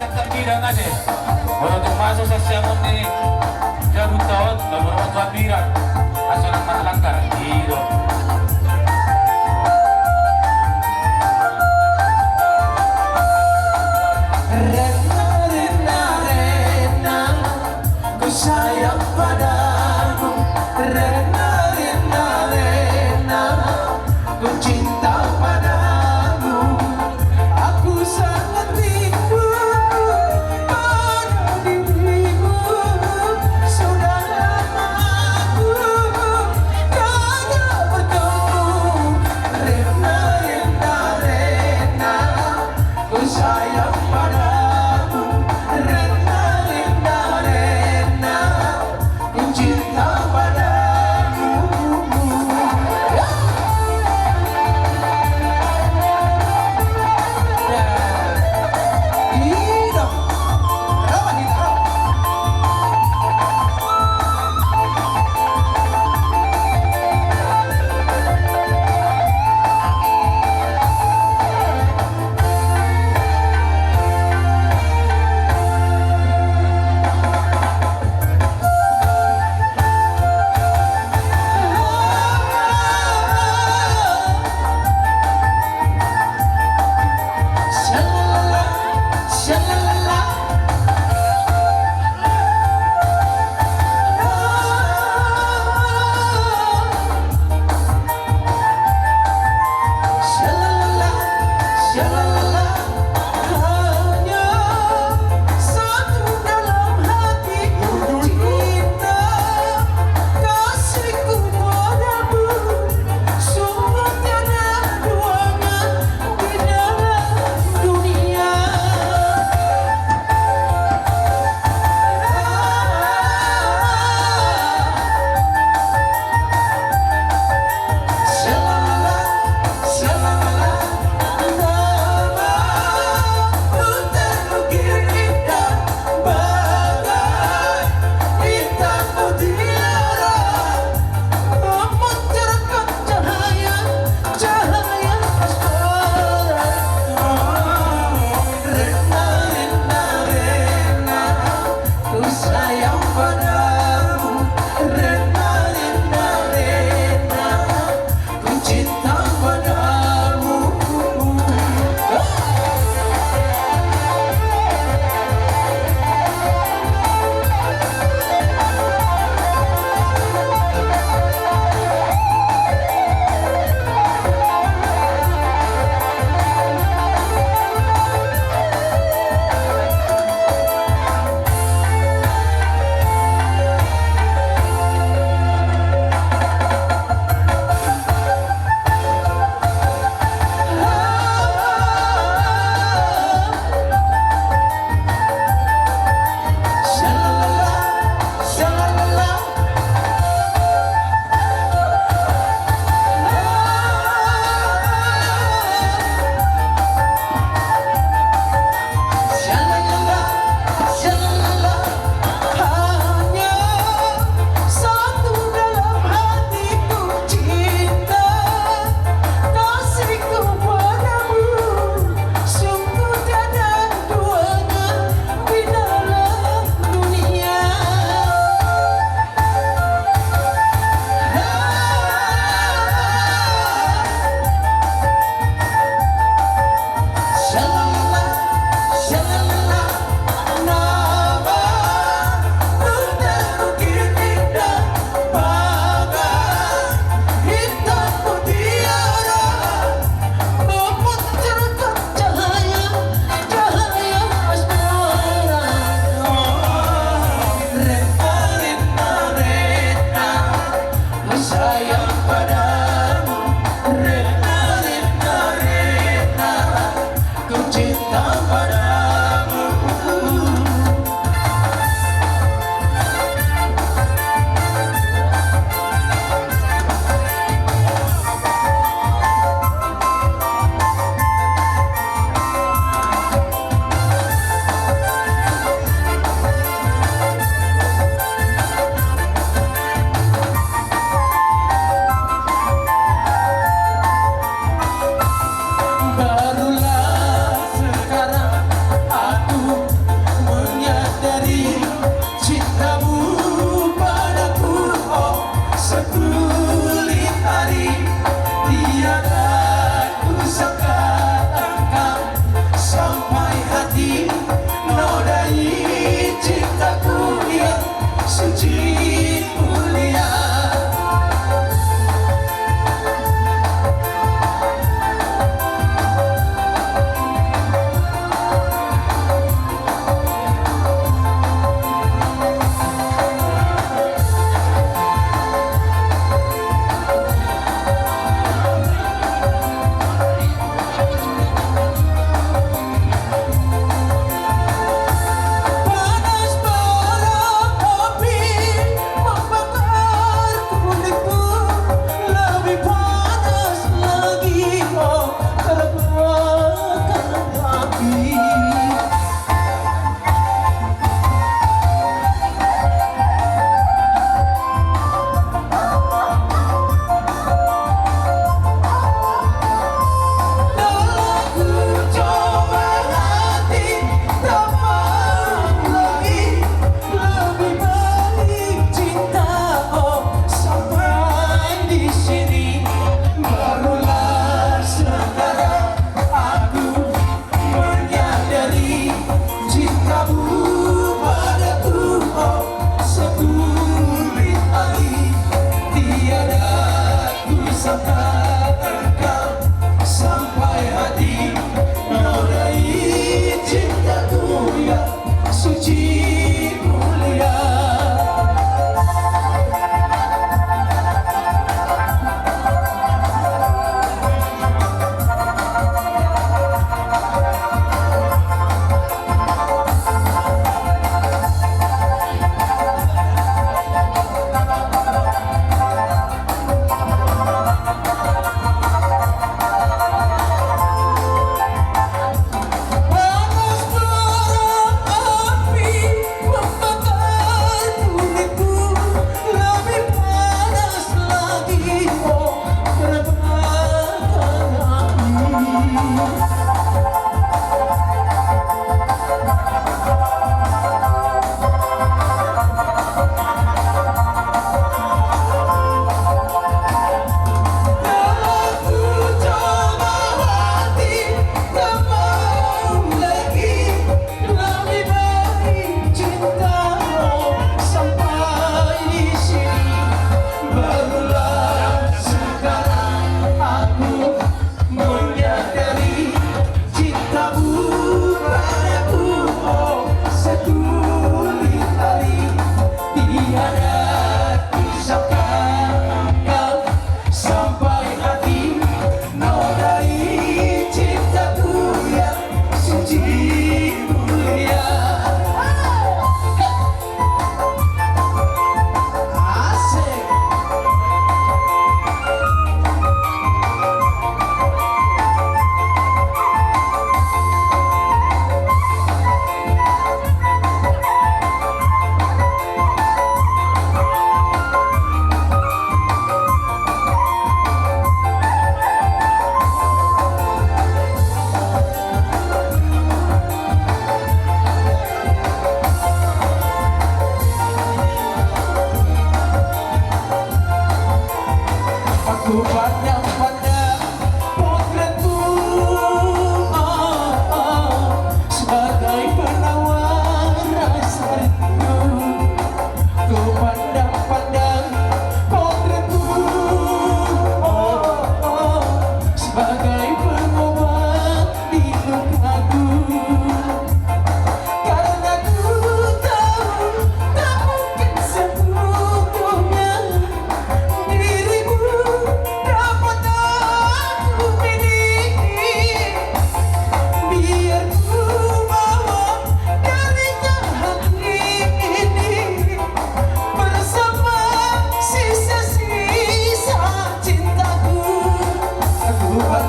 tetap bilang aja. Kalau termasuk sa siyamon ni Jabutot, laburan sa biran. Aso ng matalangkar, hiro. Rena, rena, rena, ku sayang padamu. Rena, rena, rena, ku cinta padamu. Aku sangat rindu pada dirimu. Sudah lama aku tanya bertemu.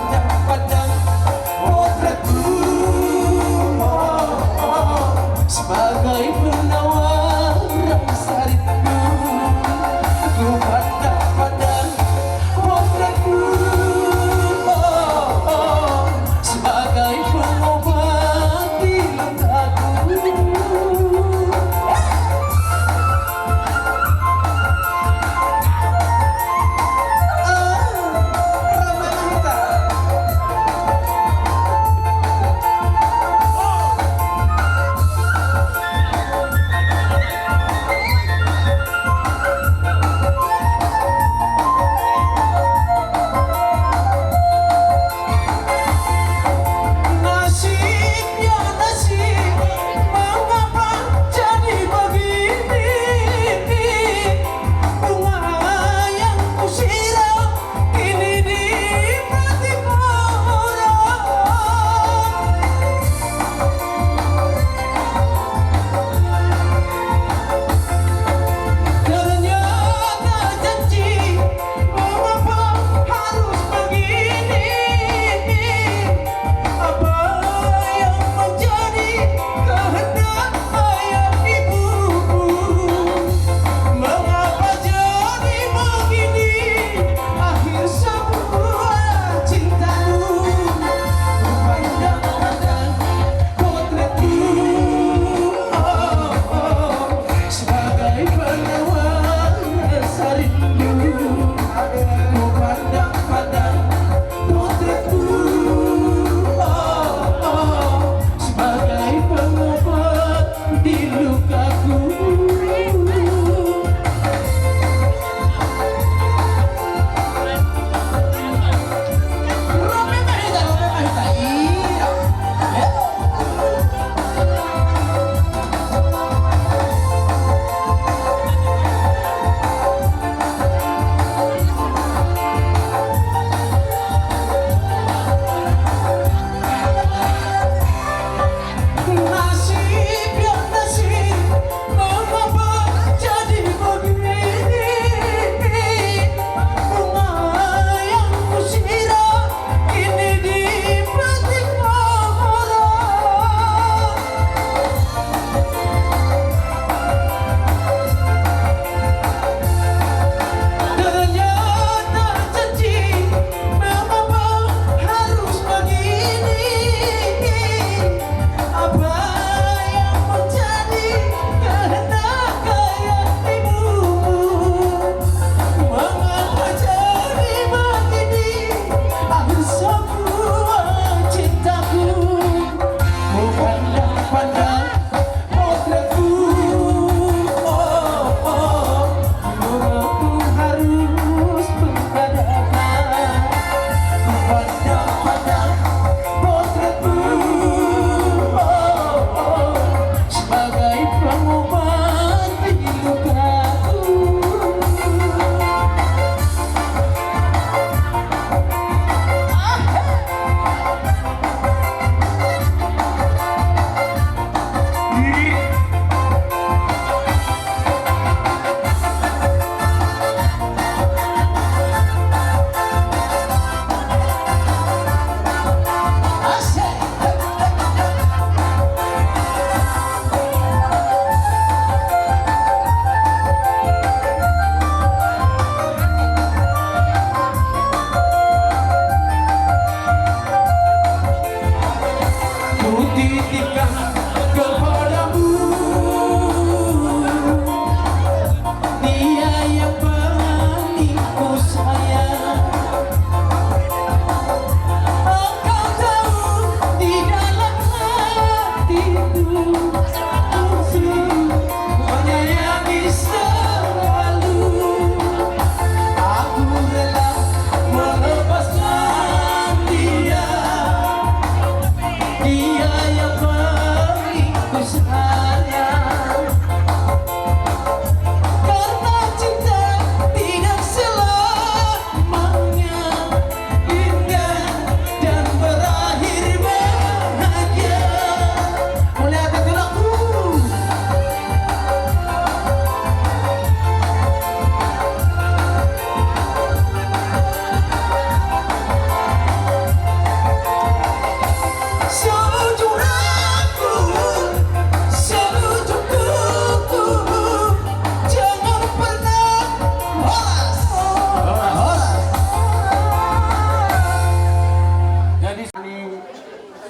pandang-pandang potretku, sebagai penawar rasa rindu. Ku pandang-pandang potretku, sebagai pengobat di lukaku. Dia yang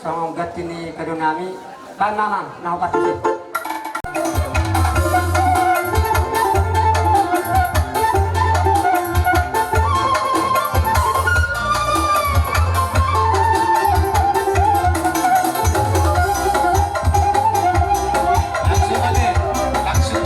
Song gatini kadunami banana na pati. Langsung aja, langsung.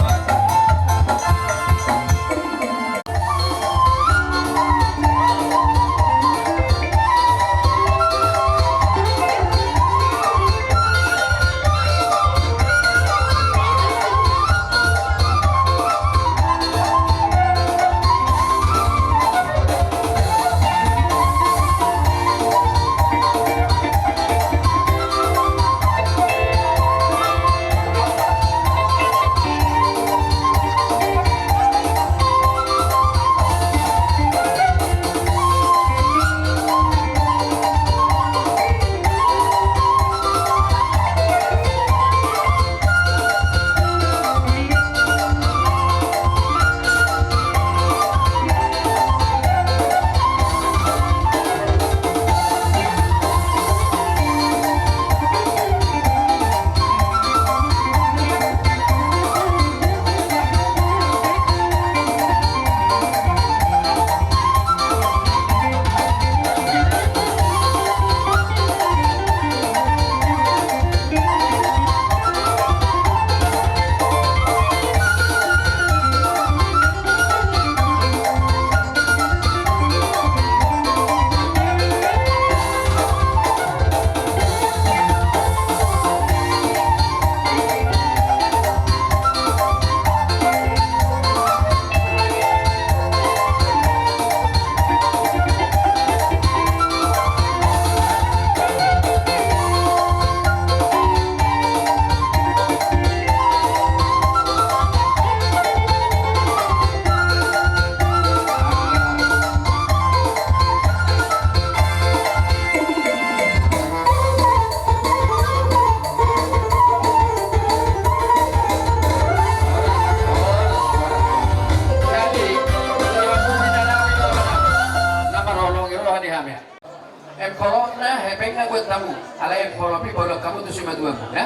tamu. Ala yang kalau pi bolok kamu tu cuma dua ya.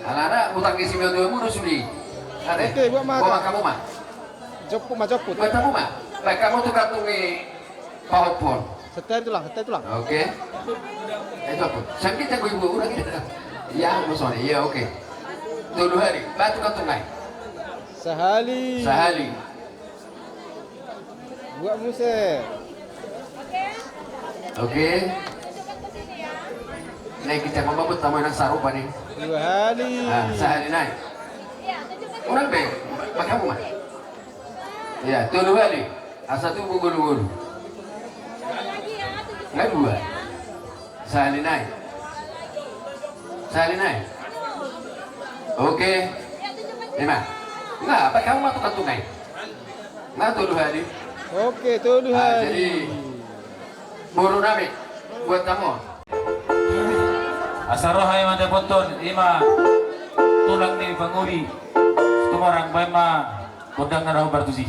Ala utang di cuma dua mu suli. Ada? Okey, buat mah. Buat kamu mah. Joput mah joput. Buat kamu mah. Baik kamu tu kartu ni PowerPoint. Setel tu lah. Okey. Itu apa? Sakit tak ibu lagi? Ya, sorry. Ya, okey. Dulu hari. Batu kartu ngai. Sehali. Sehali. Buat musik. Okey. Naik kita membuat tamu yang sarupa ni. 2 hari. Sehari naik. Orang be, kamu mah. Ya, tu 2 hari. Asal tu bugul-bugul. Naik 2. Sehari naik. Sehari naik. Okey. 5. Enggak, apa kamu mah tukang tunai? Enggak tu 2 hari. Okey, tu 2 hari. Jadi buru nami buat tamu. Asaroha yang ada ponton ima tulang ni panguri tumarang bema kodang na raw bartusi.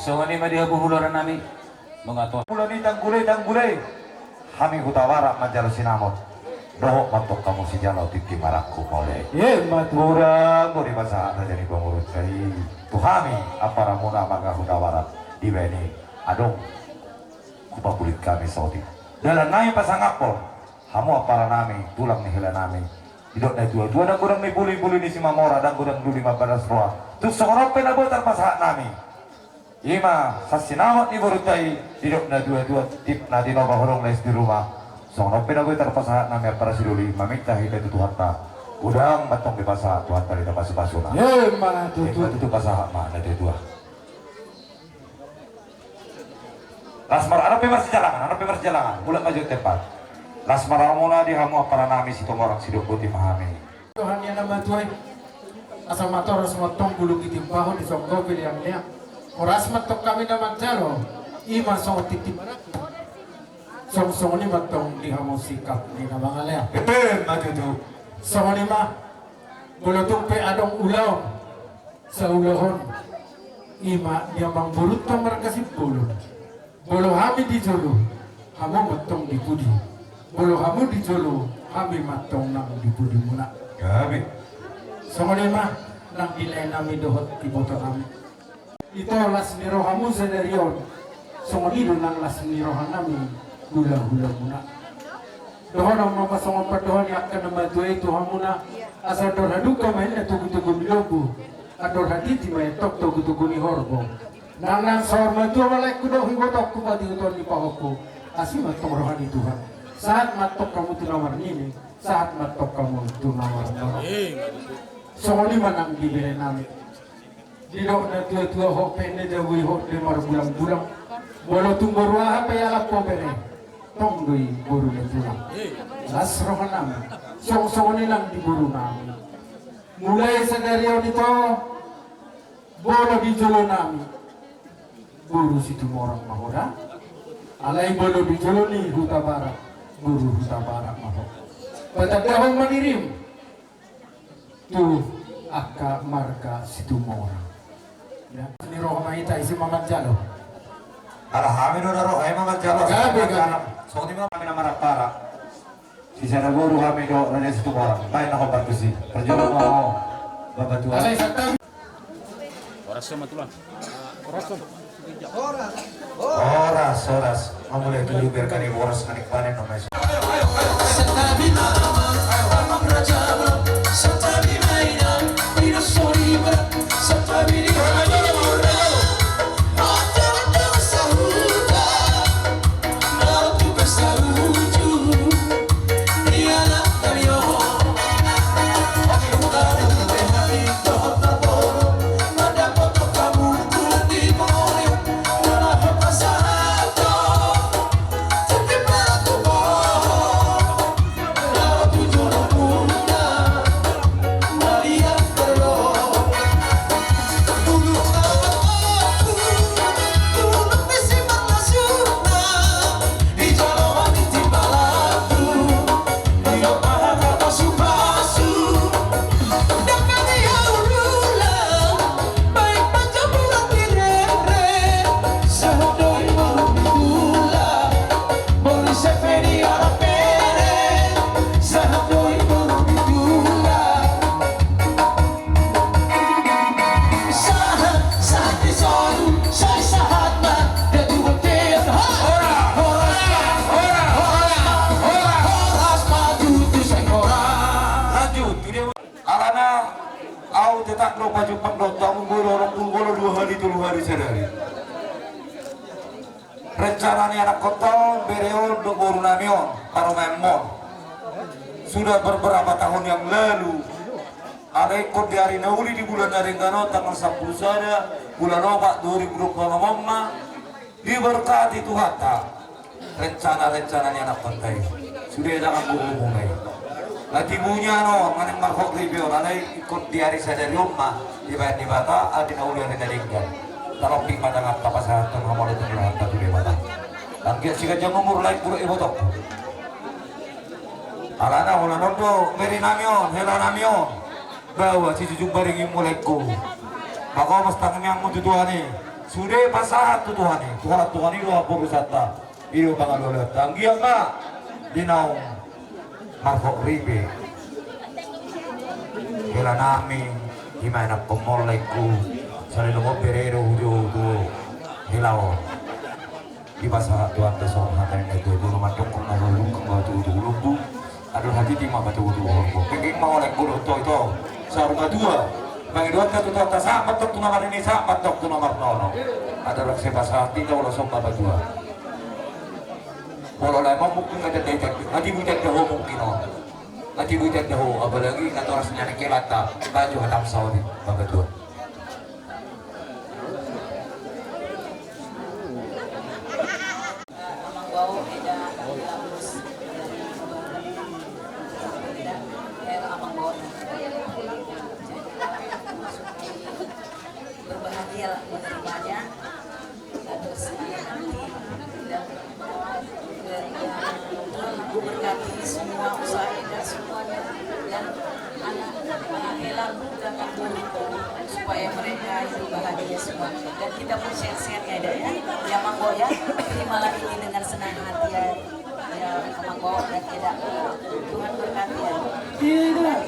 So ngani madiha buhuluran nami mengatur Mulani tanggulay kami hutawara majar sinamot doho matok kamu si jalo tiki marakku mole ye matura muri masa ada jadi pengurus kai tuhami apa ramuna maga hutawara di beni adong kupa kulit kami saudi dalam nai pasang apol hamu apa nami tulang nih hela nami idok na dua na kurang nih buli ni si mamora dan kurang dulu 15 roa tu seorang penabotar pasak nami Ima sasinawat ni borutai didok na dua tip na dino bahorong les di rumah. Sono penagoy terpasahat na mer para siduli mamita hita itu Tuhan ta. Udang batong bebasa Tuhan ta dita pasu-pasu na. Ye, mana tu tu. Itu pasahat ma na dua. Lasmar ano pe jalangan. Mula maju tempat. Lasmar mula di hamu para nami si tomorang sidok putih mahami. Tuhan yang nama Tuhan asal mator semua tong bulu kitim bahu di songko yang dia. Oras matok kami nama jalo, Ima so titip. Song ni matong di hamo sikap ni na mga lea. Matutu. Song ni ma bulutung pe adong ulaw sa ulahon. Ima dia mang burut to markasip bulu. Bolo hami di jolo, hamo matong di pudi. Bolo hamo di jolo, hami matong nang di pudi muna. Gabi. Song ni ma nang dilay nami dohot di boto kami. Ito las nirohamu sa derion. Song ni nang las nirohan nami hula-hula muna. Dohon ang mapasong padohon yak ka naman doy tuhan muna. Asal dorhaduka mahin na tugu-tugu nilobo. Ador haditi may tok tugu-tugu ni horbo. Nang sahur matu walay kudo higotok ko pati uton ni pahoko. Asi matong rohani Tuhan. Saat matok kamu tunawar nini, saat matok kamu tunawar nini. So ni manang dibeli namin. Dino na tua-tua ho pende dawi ho de mar bulang-bulang. Bolo tumburuah apa ya lapo pere. Tonggoy buru na tulang. Lasrohan namin. Song-song nilang diburu namin. Mulai sa dariyo nito, bolo di jolo namin. Buru si tumorang mahoda. Alay bolo di jolo ni Huta Barat. Buru Huta Barat maho. Patagdahong manirim. Tu aka marga si tumorang. Ya, ni roh maita isi Mamat Jalo. Alhamdulillah roh ay mga jalo. Gabi. So di mo kami na marapara. Si Senaguro kami do na sa tumora. Bayan ako barkusi. Perjolo mo ako. Babatuan. Alay sakta. Oras. Mamulay tuliber ka ni oras na nikpanin no may. Sa tabi naman, amang raja mo. Sa tabi may na, pinasori ba? Sa tabi ni tak lo baju pendot tamu bolo 2 hari 3 hari sedari. Rencananya anak kota bereon do boru namion karo memon. Sudah beberapa tahun yang lalu ada ikut di hari nauli di bulan Narenggano tanggal 10 saja bulan Obat 2020 diberkati Tuhan tak rencana-rencananya anak kota sudah dalam hubungan. Lagi punya no, maning marhok ribio, nanay ikut di hari sadari rumah, dibayar di bata, adi na uli ang nagdalinggan. Taloping madangat papasahan ng hamon ito nilahan tato di bata. Langkiat si kajang umur lain puro ibotok. Alana, wala nondo, meri namyon, hela namyon. Bawa si jujung baringin mulai ko. Bako mas tangan yang mo tutuhani. Sudah pasahan tutuhani. Tuhan itu apa wisata. Iyo pangalulat. Tanggiang nga, dinaw. Marhok ribe hela nami himana pemolek ku salilo mo perero ujo tu helao di pasar tuan tesong hakan itu dulu matung kung nalulung kung batu tu aduh hati di mah batu pengen mau oleh kulo itu sarung dua bagi dua tu tak sahabat tu nomor ini sahabat tu nomor nono ada rakse pasar tidak ulah somba dua. Kalau lama mungkin ada detek, nanti budak dah mungkin nanti budak dah apalagi nanti orang senyap kelata baju hatam saudi bangga tuh. Berbahagialah menerimanya, terus nanti kita pun share-share ya Dek ya. Ya manggo ya, terimalah ini dengan senang hati ya. Ya manggo dan tidak Tuhan berkati ya. Tidak.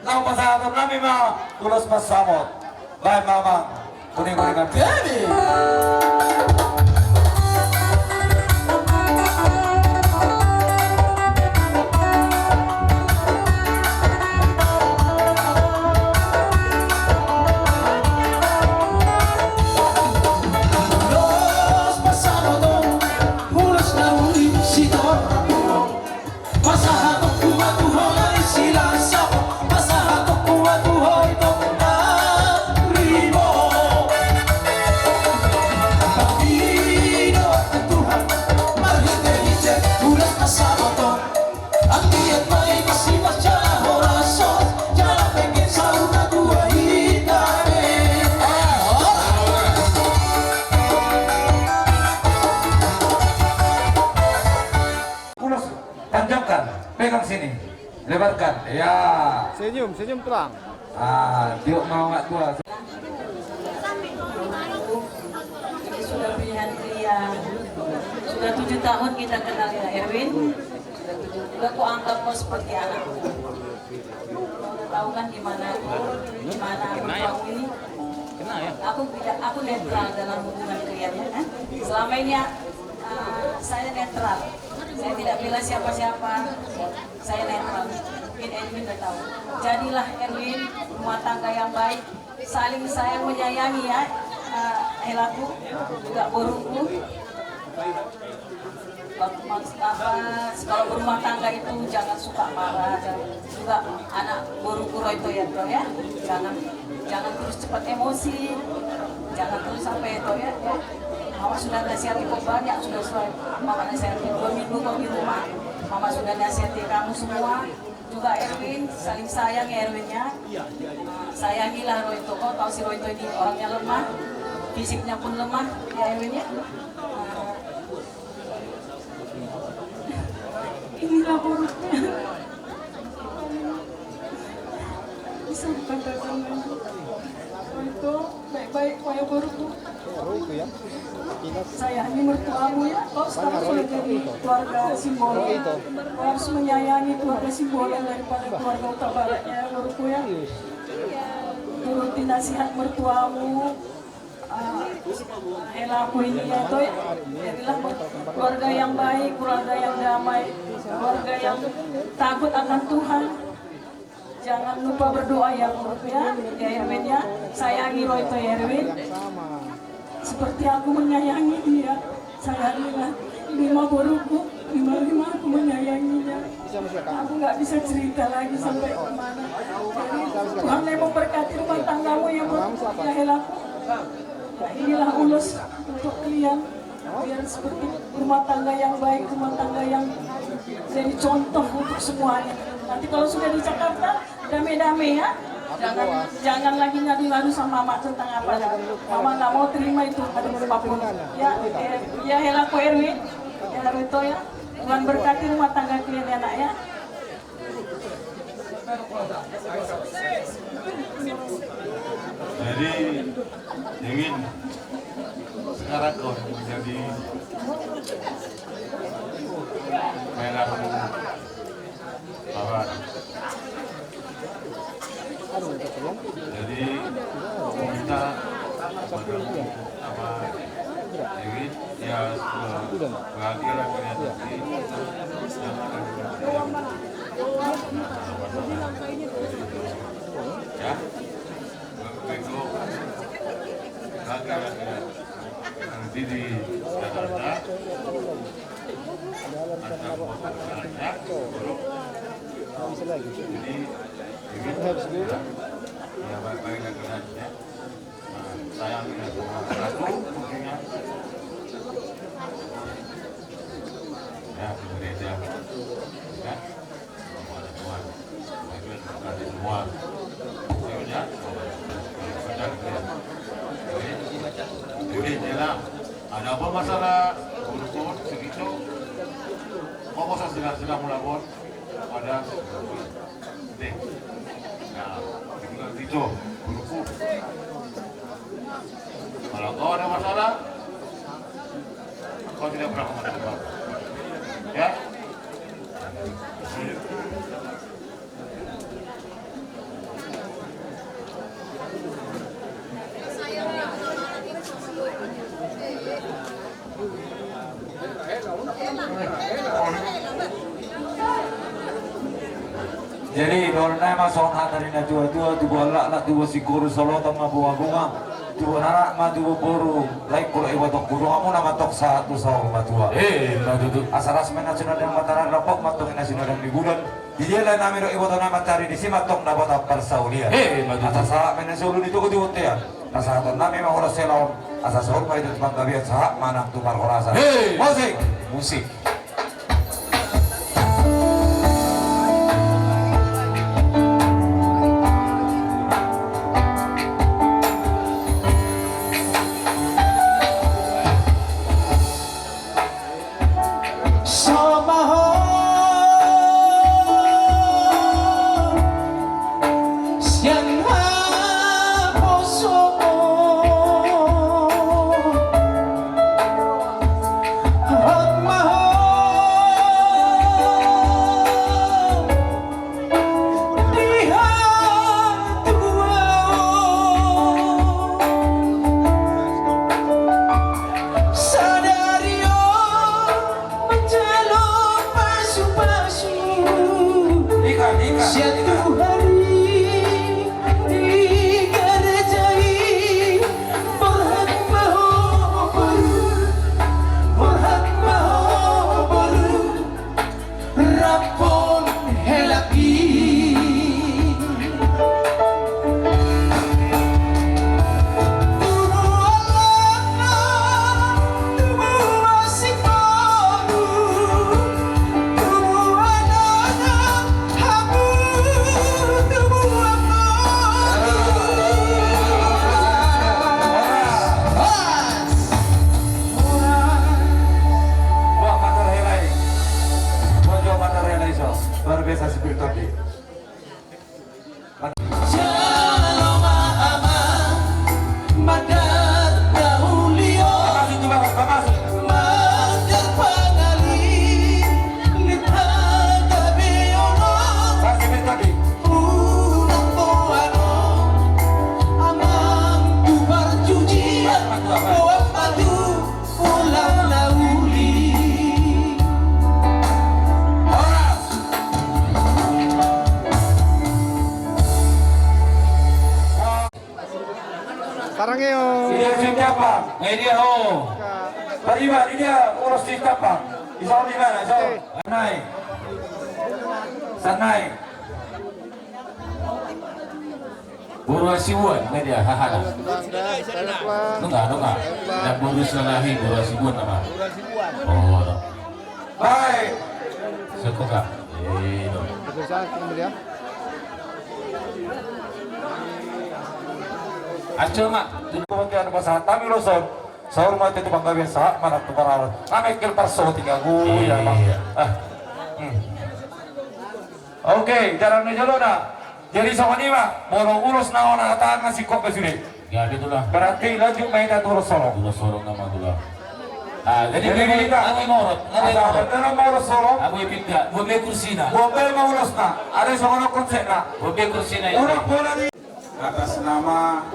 Nang pasahabat kami mah tulus masamot. Baik mamang kuning-kuningan kami. Los pasados ulos na uli sidor masahatok kumatuhoy sila sa masahatok kumatuhoy tong ribo Pagino at Tuhan marhite-hite ulos pasados ang tiyan may masipas siya orason siya pengen sa una tuwahin namin Ulos panjangkan, pegang sini, lebarkan. Ya. Senyum, senyum terang. Tiuk mau nggak tua. Ini sudah pilihan pria. Sudah 7 tahun kita kenal ya Erwin. Sudah aku anggap kau seperti anak. Kau tahu kan gimana kamu ini? Aku netral dalam hubungan kalian ya kan. Selama ini saya netral. Saya tidak bela siapa-siapa. Saya netral. Mungkin Erwin tidak tahu. Jadilah Erwin rumah tangga yang baik, saling sayang menyayangi ya. Helaku juga boruku. Kalau berumah tangga itu jangan suka marah, juga anak boruku itu ya, jangan terus cepat emosi, jangan terus sampai itu ya. Mama sudah nasihati kau banyak, sudah Mama nasihati 2 minggu kau di rumah. Mama sudah nasihati kamu semua. Juga Erwin, saling sayang ya Erwinnya. Sayangilah Royto, kau tahu si Royto ini orangnya lemah, fisiknya pun lemah ya Erwinnya. Inilah buruknya. Bisa dikatakan Royto baik-baik, kaya burukku. Oh itu ya. Sayangi mertuamu ya, kau sekarang sudah jadi keluarga simbol. Kau harus menyayangi keluarga simbol daripada keluarga utara baratnya, baruku ya. Turuti nasihat mertuamu. Helaku ini ya, toy. Jadilah keluarga yang baik, keluarga yang damai, keluarga yang takut akan Tuhan. Jangan lupa berdoa ya, baruku ya. Ya Erwin ya, sayangi Royto ya Erwin. Seperti aku menyayangi dia, sayangilah. Lima boruku, lima aku menyayanginya. Aku nggak bisa cerita lagi sampai kemana. Jadi Tuhan yang memberkati rumah tanggamu ya ya Helaku. Ya, inilah ulus untuk kalian. Biar seperti rumah tangga yang baik, rumah tangga yang jadi contoh untuk semuanya. Nanti kalau sudah di Jakarta, damai-damai ya. Jangan lagi ngadu-ngadu sama Mama tentang apa. Mama nggak mau terima itu ada apapun. Ya Helaku Erwin, ya Rito ya. Tuhan berkati rumah tangga kalian ya nak ya. Jadi ingin sekarang kau menjadi Helaku Barat. Jadi kita sama Ewin ya bahagia lah kalian nanti ya besok bahagia lah kalian nanti di Jakarta antar motor banyak jadi ya baik-baik lagi ya. Sayang dengan semua aku mungkinnya ya di gereja ya semua semua ya jadi jelas ada apa masalah urusan segitu kok sedang melakukan ada deh nah itu ada masalah, kau tidak pernah kemana-mana. Ya? Jadi kalau nama soal hari na tua-tua tu bolak lah tu si guru solo tama bunga-bunga tu anak ma tu boru like kalau ibu tok guru kamu nama tok satu sahur matua. Madu Asaras mena sudah yang mataran rapok matok ina sudah yang digulan. Dia lah nama ibu tok nama cari di sini matok dapat apa saulia. madu Atas sahak mena sulu itu ku diutte ya. Asal tu nama memang orang selaun. Asal sahur mai itu tempat kabiat sahak mana tu par korasa. Musik. musik. Satu hari dikerjai berhak mahu baru rapon helaki luar biasa seperti tadi. Sekarang yuk. Ini siapa? Ini dia oh. Terima, ini dia urus di siapa? Isau di mana? Isau. Sanai. Sanai. Buru asibuan, ini dia. Haha. Nunggak. Dan buru selahi buru asibuan nama. Oh. Baik. Sekolah. Bisa kemudian. Acel mak. Kemudian pasal kami loson. Sahur mati itu bangga biasa mana tu para. Kami kel parso tiga ya mak. Oke, jalan jalan dah. Jadi sama ni mak, borong urus naon ataan ngasih kok ke sini. Ya itulah. Berarti lanjut main dan turun sorong. Dulu sorong nama dulu. Ah, jadi Jadi kita aku ngorot, ada mau urus sorong. Aku pindah, buat kursi na. Bobel mau urus na. Ada seorang konsep na. Buat kursi na. Udah bola ni. Atas nama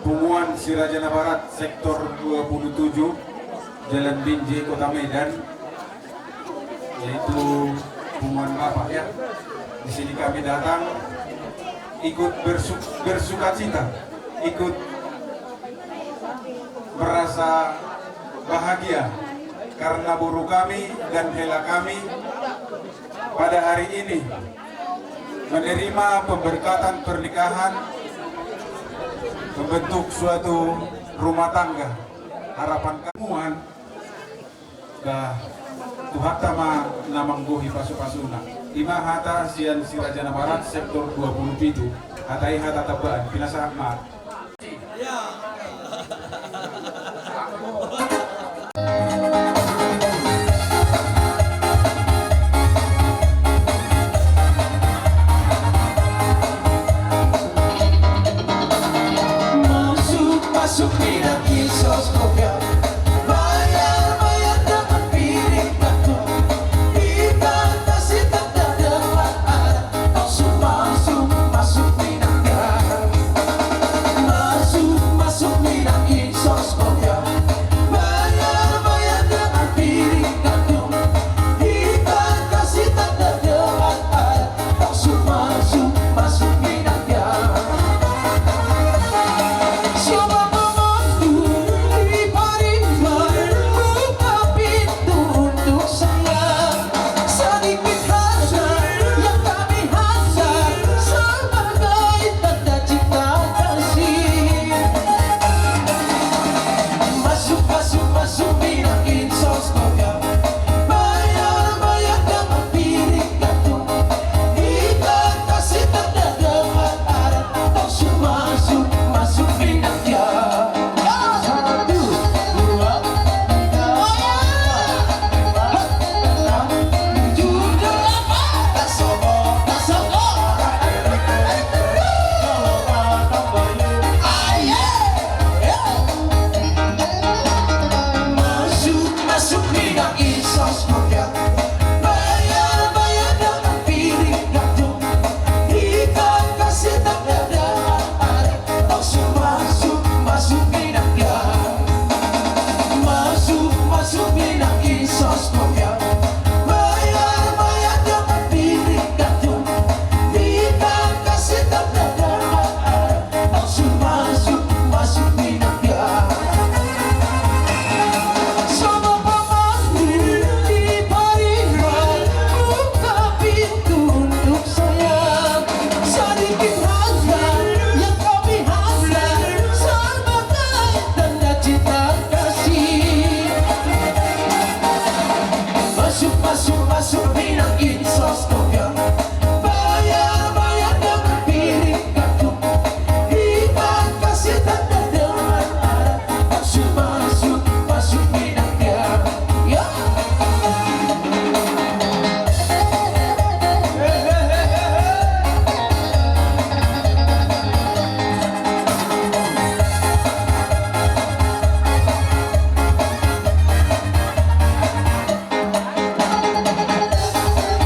Pumuan Sirajana Barat Sektor 27 Jalan Binjai Kota Medan, yaitu Pumuan Bapak ya. Di sini kami datang ikut bersukacita, ikut merasa bahagia karena buruh kami dan hela kami pada hari ini menerima pemberkatan pernikahan, membentuk suatu rumah tangga. Harapan kamuan dah Tuhan tama namangguhi pasu-pasuna ima hata sian Sirajana Barat Sektor 27 hatai hata tabaan pinasa mat. Masuk bidang ini Insos Kopya. Bayar dengan piring kartu. Kita kasih tanda dengan arah. Langsung masuk minangnya. Masuk minang Insos Kopya. Bayar dengan piring kartu. Kita kasih tanda dengan arah. Langsung masuk minangnya. Siapa pemandu di Parimban, buka pintu untuk saya. Sedikit hasrat yang kami hasrat sebagai tanda cinta kasih. Masuk minang Insos Kopya. Bayar dengan piring kartu. Kita kasih tanda dengan arah. Langsung masuk minangnya. 1, 2, 3, 4, 5, 6, 7, 8. Tak sokong. Masuk minang Insos Kopya. Bayar dengan piring kartu. Kita kasih tanda dengan arah. Langsung masuk minangnya. Masuk minang Insos Kopya. Bayar dengan piring kartu. Kita kasih tanda dengan arah. Langsung masuk minangnya. Sama pemandu di Parimban, buka pintu untuk saya. Sedikit hasrat yang kami hasrat sebagai tanda cinta kasih. Masuk minang Insos Kopya. Bayar dengan piring kartu. Kita kasih tanda dengan arah. Langsung masuk minangnya. Ya.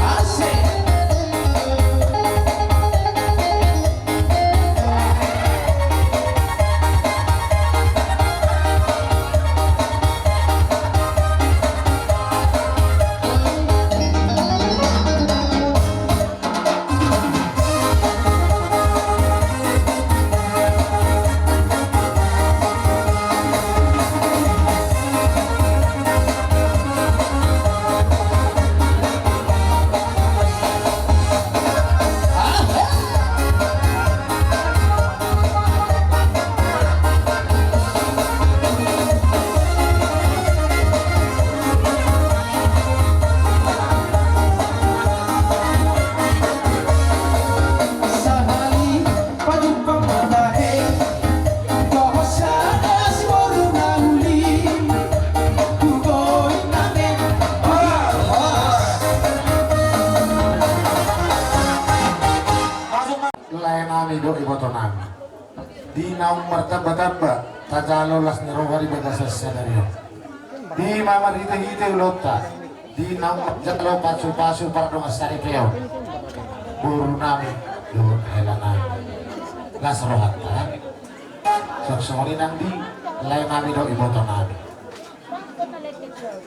Asik. Sahali paduka matahe. Kau sadas baru nahuli. Kugoy namin. Lain nami do iboto nami. Di naung martaba-taba, tajalo las nirowari bagasa senaryo. Di mamar hite-hite ulota, di naung jatlo pasu-pasu pardong asari peo. Buru nami, do hela nami. Las rohat ta. Soksori nang di, lain nami do iboto nami.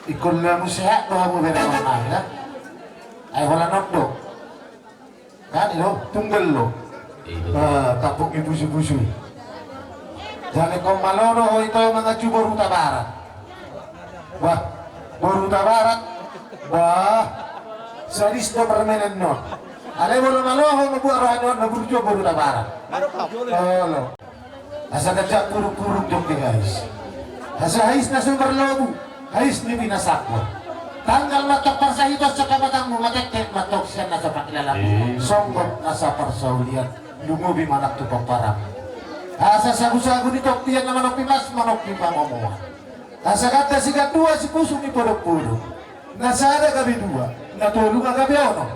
Ikon lamu sehat do hamu berewan nami, ha? Ay wala nokdo. Kan ilo, tunggal lo. Tapok ibu busu. Jangan kau malono itu mga Boruta Barat. Wah, Boruta Barat. Wah, sadis na permainan no. Alay mo maloho mabuha rohan naburjo Boruta Barat. Tolo. Asa kadya puruk-puruk dong guys. Asa hais na sumberlobu, hais ni binasakmo. Tanggal matok parsahitos sa kamatang mo matek matok siya na sa pakilala. Songgok na sa parsaulian. Lumubi manak tu parang. Asa sagu-sagu ni toktian na manok pimas manok pipangomuan. Asa kata si kadua si puso ni puruk-puruk. Nasada kami dua, natulungan kami ono.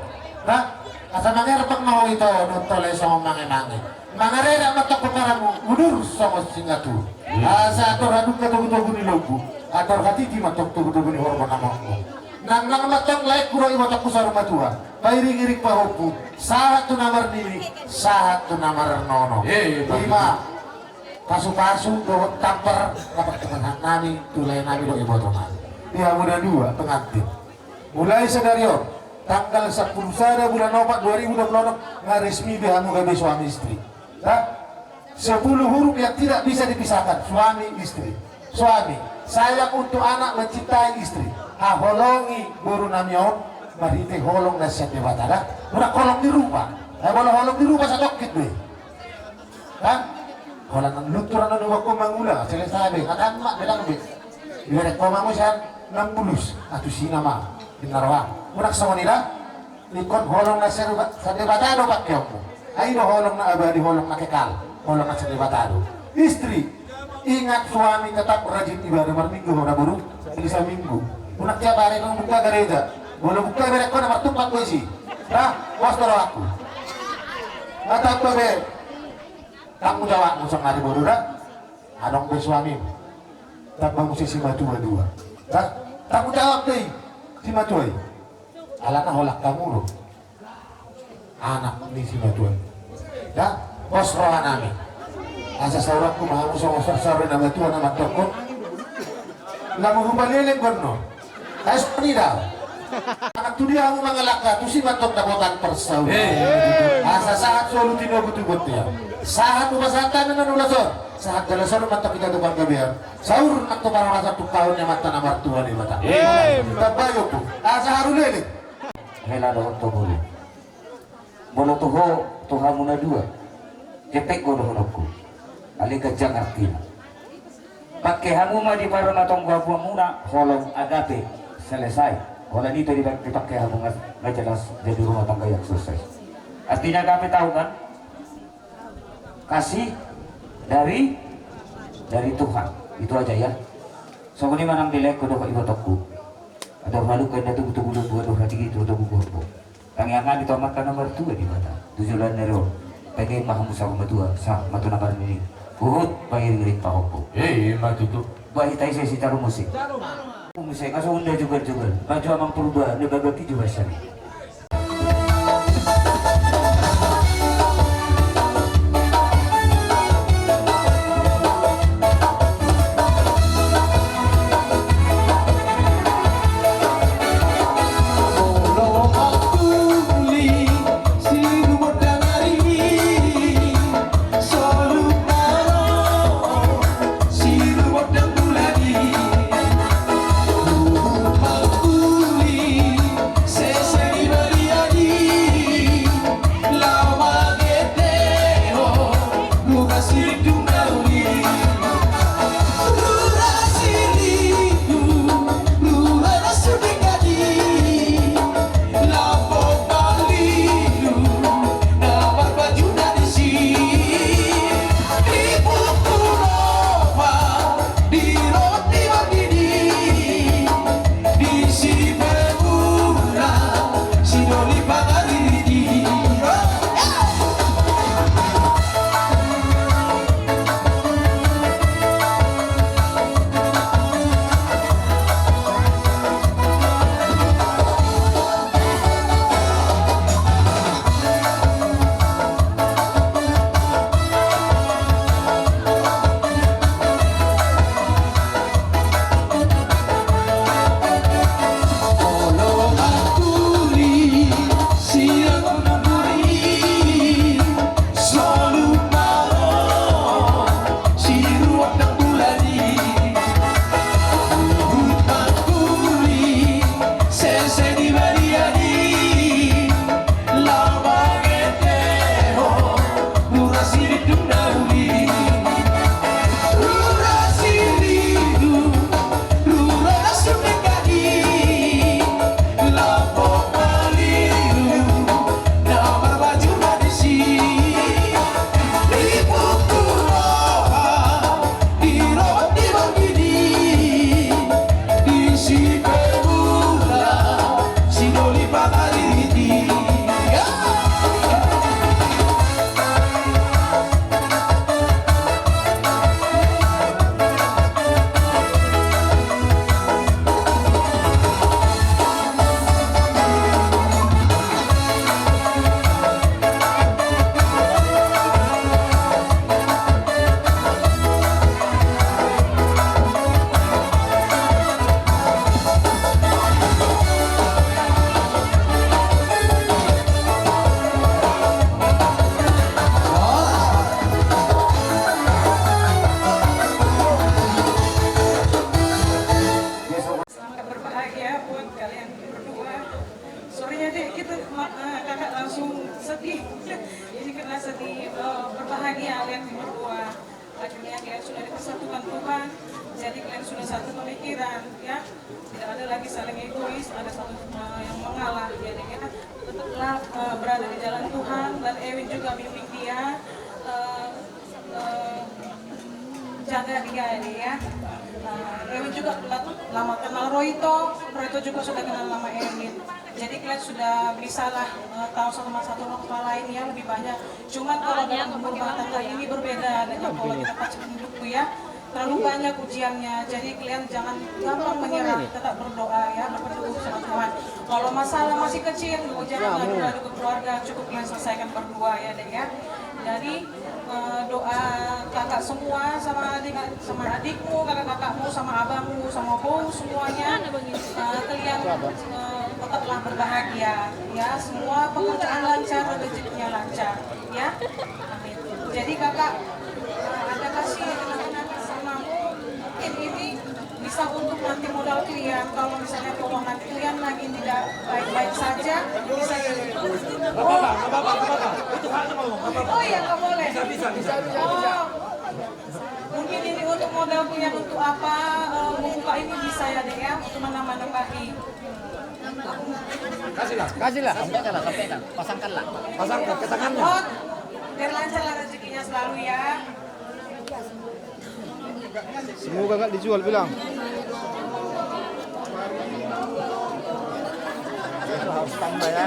Nah, asa mangerpak mau ito no tole sa mga mangi. mangarera matok pekaramu udur sama singatu asa ator haduk katugu-tugu ni logu ator hati di matok tugu-tugu ni hormat namamu nang matok laik kuroi matok kusar matua pairing-iring pahopu sahat tu namar diri sahat tu namar nono lima pasu-pasu doh tamper dapat teman nami tulai nami do iboto nami dia muda dua pengantin mulai sedario tanggal 10 sada bulan 4 2026 ngaresmi bihamu gabe suami istri. Nah, 10 huruf yang tidak bisa dipisahkan suami istri. Suami sayang untuk anak mencintai istri. Holongi guru namion marite holong nasihat debatana. Udah kolong di rumah. Boleh holong di rumah sadokit be. Kan? Holangan luturan anu wako mangula selesai be. Kan mak bilang be. Direk pamamu san 60 atuh sinama dinarawang. Unak sama nila, nikon holong na sedebatado pak kiyomu. Ayo holong na abadi, holong na kekal, holong na sedebatado. Istri, ingat suami tetap rajin ibadah berminggu, mana buruk, bisa minggu. Unak tiap hari kau buka gereja, boleh buka mereka kau nomor tumpak gue sih. Nah, bos tolong aku. Atau apa be? Kamu jawab musang hari baru dah. Adong be suami, tak bangun sisi matu dua. Nah, kamu jawab deh, si matuai. Alana holak kamu loh anak ni si matuan ya bos rohan nami asa saurakku mahamu sama sar nama tuan nama tokon lamu hubaleleng kono kais penidal anak tu dia aku mengelaka tu si matok dapotan persau asa saat solu tino butuh ya saat upasantan dengan ulasor saat dalasor matok kita tukang gabian saur atau para rasa tukahunnya mata nama tuan di mata tabayo tu asa haruleleng hela dohot to bolu bolo toho toha muna dua kepek go dohotku ali gajang artina pakai hamu ma di para matong gua muna holong agape selesai hola dito dipakai hamu nggak jelas jadi rumah tangga yang sukses artinya kami tahu kan kasih dari Tuhan itu aja ya so ini manang dilek ko doh ibotokku ada malu kena tu betul-betul buat hati gitu atau buku kang yang kan ditomatkan nomor 2 di mata tujuan nero pengen mahamu sama matua sa matu nabar ini uhut bayar ngirit pahopo matu tu bayi tai sesi taruh musik kaso unda juga maju amang purba ne bagati juga sari Sese lagi saling egois, ada satu yang mengalah. Jadi kita tetaplah berada di jalan Tuhan dan Ewin juga bimbing dia, jaga dia ini ya. Ewin juga lama kenal Royto juga sudah kenal lama Ewin. Jadi kalian sudah bisalah tahu satu sama lain ya lebih banyak. Cuman kalau dalam rumah tangga ini berbeda dengan kalau kita pacaran hidupku ya. Terlalu banyak ujiannya, jadi kalian jangan gampang menyerah, tetap berdoa ya, berdoa sama Tuhan. Kalau masalah masih kecil, jangan lalu ke keluarga, cukup kalian selesaikan berdua ya deh ya. Jadi doa kakak semua sama adikmu, kakak-kakakmu, sama abangmu, sama bau semuanya, kalian tetaplah berbahagia ya. Semua pekerjaan lancar, rezekinya lancar ya. Amin. Jadi kakak ada kasih ini bisa untuk nanti modal kalian. Kalau misalnya keuangan kalian lagi tidak baik-baik saja, bisa oh iya nggak boleh. Oh, mungkin ini untuk modal kalian untuk apa? Membuka ini bisa ya deh ya, untuk menambah-nambahi. Kasihlah. Sampaikan. Pasangkan ke tangannya. Oh, biar lancar lah rezekinya selalu ya. Semoga nggak dijual bilang. Harus tambah ya.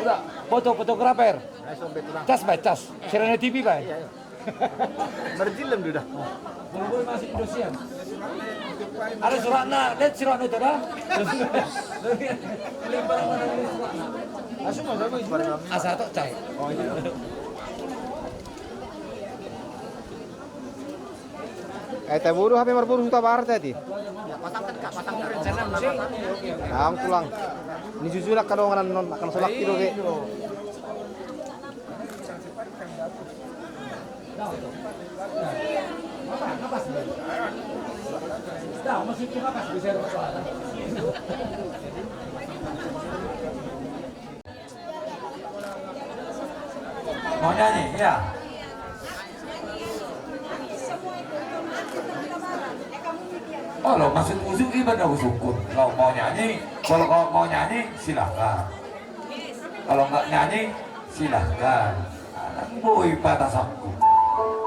Udah, fotografer. Cas. Serena TV, Pak. Berjilem sudah. Masih Indosian. Ada suratnya, lihat suratnya itu dah. Langsung masuk ke barang kami. Asal tak cai. Oh iya. Teh buru HP marburu sudah bar tadi. Pasangkan rencana musik. Ang pulang. Ni jujulak kadongan non akan solak tidur ke. Mau nyanyi? Ya. Oh, lo maksud musik gimana syukur. Kalau mau nyanyi silahkan. Kalau nggak nyanyi silahkan. Anak boy batas aku.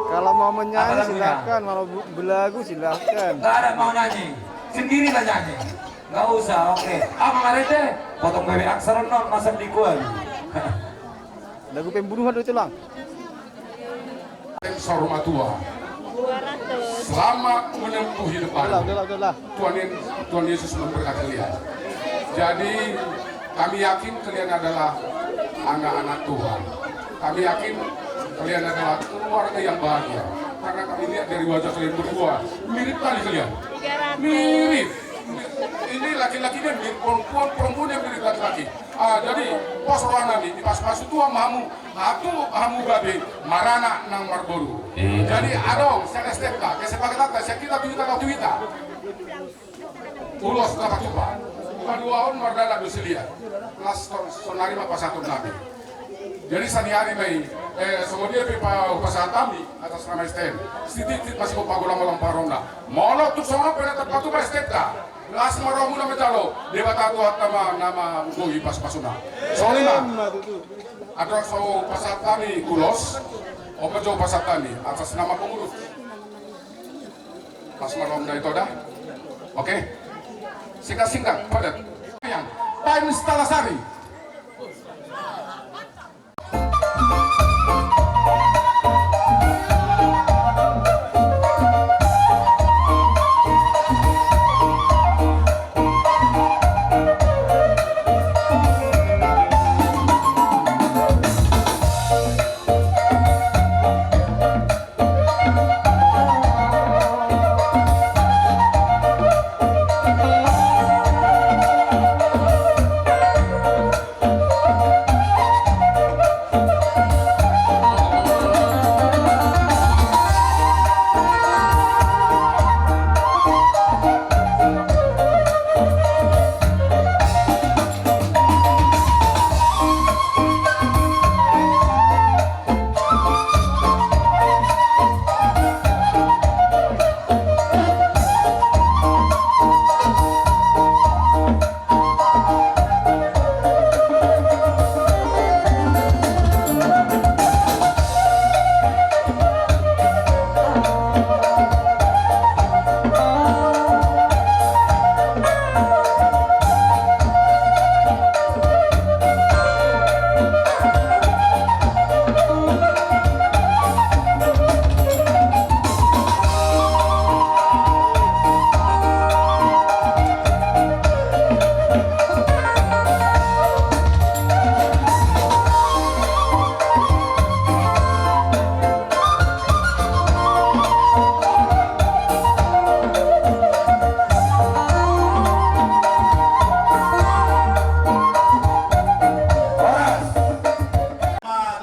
Kalau mau menyanyi silahkan, mau belagu silahkan. Nggak ada mau nyanyi, sendiri lah nyanyi. Nggak usah, oke. Apa ngarete? Potong bebek aksara non masam di kuali. Lagu pembunuhan itu lang. Rumah tua selama menempuh hidup Udah. Tuhan Yesus memberkati kalian. Jadi kami yakin kalian adalah anak-anak Tuhan. Kami yakin kalian adalah keluarga yang bahagia karena kami lihat dari wajah kalian berdua mirip kali kalian. Mirip. Ini laki-lakinya mirip perempuan yang mirip laki-laki. Jadi pos rohanani di pas-pas itu hamu babe marana nang marboru. Jadi adong saya step ka sebagai tata saya kita tuita ulos dapat tupa kedua on mardala dosilia kelas sonari mapa satu nabi. Jadi sehari-hari bayi kemudian pipa pasatami atas nama STM sedikit masih pagulang-ulang parona molot tuh sama pernah tempat tuh step ka las maromu nama jalo debata tuh nama ugoi pas-pasuna solima ada so pasatami kulos opejo pasatami atas nama pengurus pas marom dari toda oke singkat padat yang time Stalasari.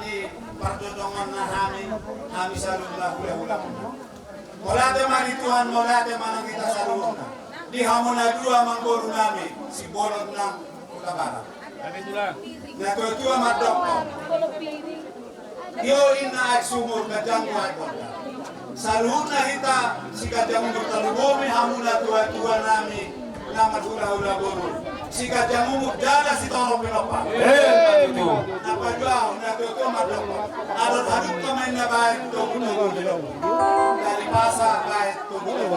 di perjodohan kami selalu ulang-ulang. Molate mani Tuhan, molate mana kita selalu. Di hamuna dua mangguru nami, si bolot nang Kota Barat. Na tua madokto. Yo ina ay sumur kajang ay kota. Saluhna hita si kajang bertalubumi hamuna tua nami nama hula-hula guru. Si kajang dada si tolong pinopa. Napa jauh na tua madokto. Adot hadut kamain na baik tugu-tugu. Dari pasar baik tugu-tugu.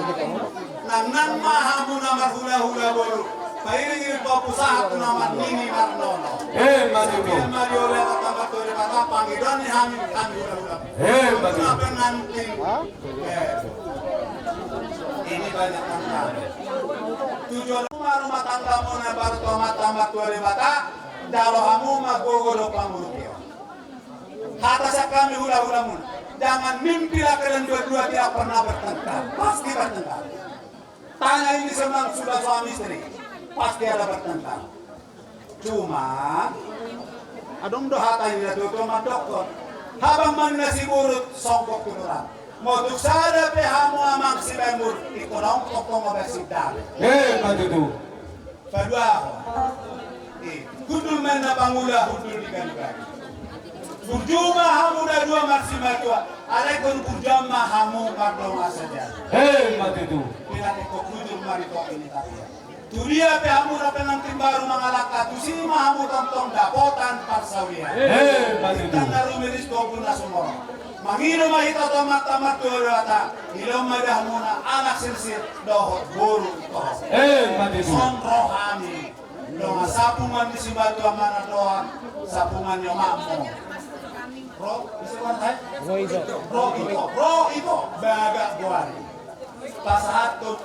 Nang mahamuna hula-hula guru. Pairing po sa ato naman nini marnono. Matuto. Mario le tatama to le mata pangidon ni hamin kami ulah-ulah. Matuto. Pengantin. Ini banyak tangga. Tujuan rumah tangga mo na baru tomat-tomat to le mata dalo hamu magogolo pangurukyo. Kata sa kami hula-hula muna. Jangan mimpi lah kalian dua-dua tidak pernah bertengkar. Pasti bertengkar. Tanya ini semang sudah suami istri. Pasti ada bertengkar. Cuma adong dohata ini tuh madokon. Habang man nasi burut songkok tururan. Motuk sada pe hamu amang si bemur ikonong kokong obesidad. Matuto. Kedua, kudul mena pangula kudul digan-digan. Burjuma hamu da dua maksimal tua. Alekon burjama hamu kardonga saja. Matuto. Bila ikut kudul marito ini tapi. Turia pe hamu na penantin baru mangalaka tusima hamu tontong dapotan parsawian. Matuto. Tanda rumiris ko pun na sumoro. Mangino mahita tomat-tomat tuwata. Ilaw madah muna anak sirsir dohot buru ito. Matuto. Son rohani. Doa sapungan di sibatu amana doa sapungan yo mammo. Bro, bisa bantai? Bro itu baga buari. Pasahatun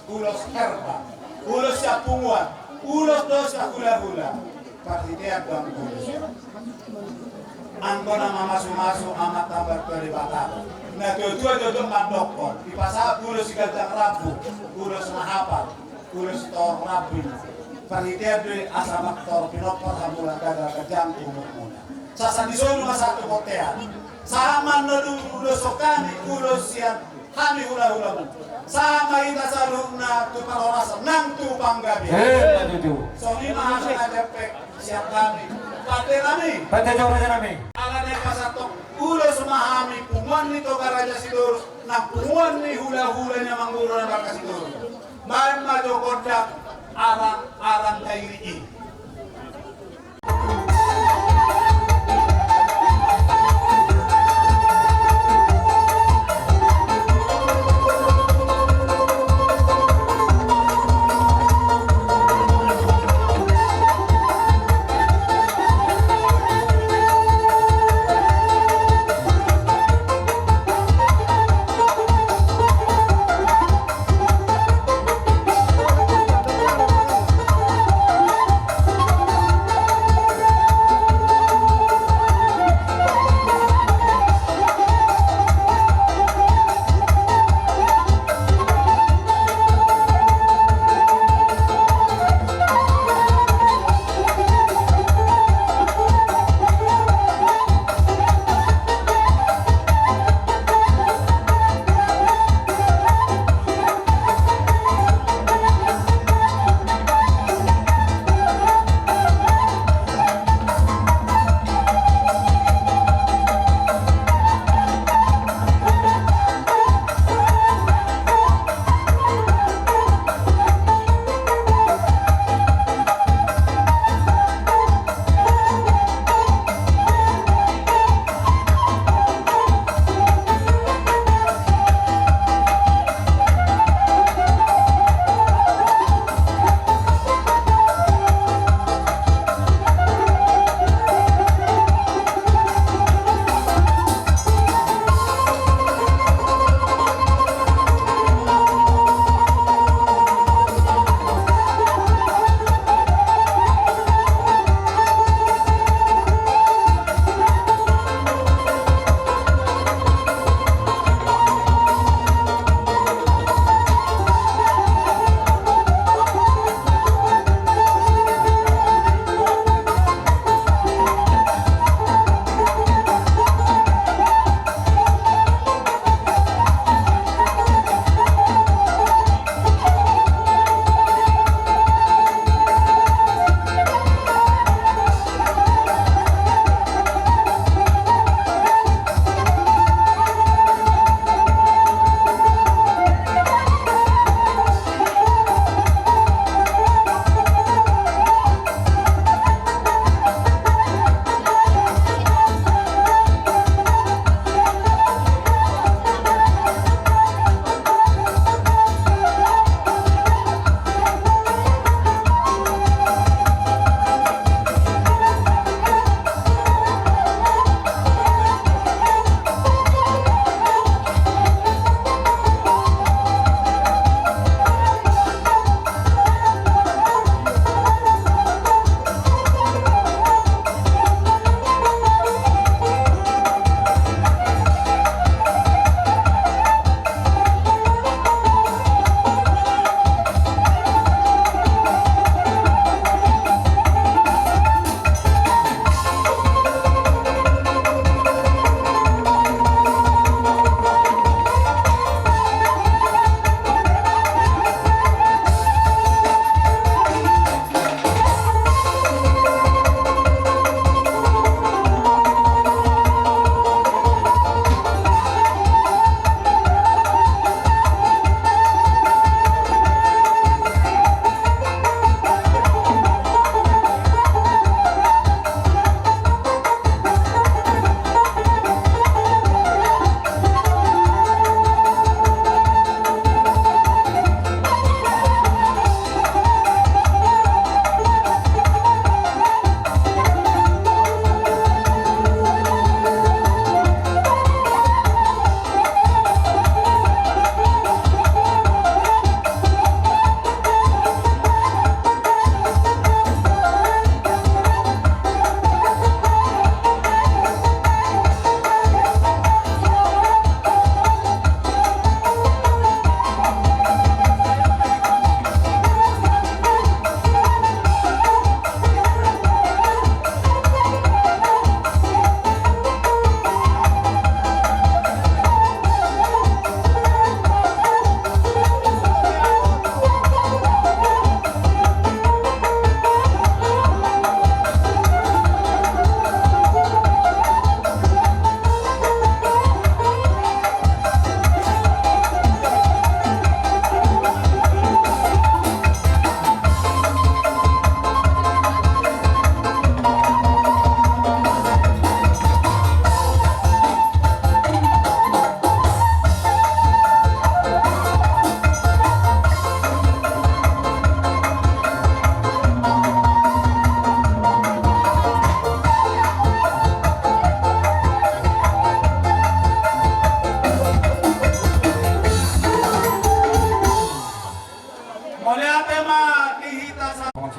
ulos herba. Ulos sapungan, ulos dosa hula-hula. Partitia dong ulos. Angko nama masu-masu amat tambah kelibatan. Nah dua-dua dodong madokon. Di pasar ulos gajang rabu, ulos mahapat, ulos tor rabin. Partitia doi asamak tor pinopor hamula gagal kejang umur muna. Sasa di sono satu hotel. Sama nodu ulos okani ulos siap kami hula-hula. Sama ita saluna tu parorasa nang tu panggabi. Matuto. So ni mahal ada pek siap kami. Pate kami. Pate coba nami. Ala de pasatok ulo sumahami punguan ni to garaja sidur na punguan ni hula-hula nya mangguro na baka sidur. Main majo kodak arang kairi ini.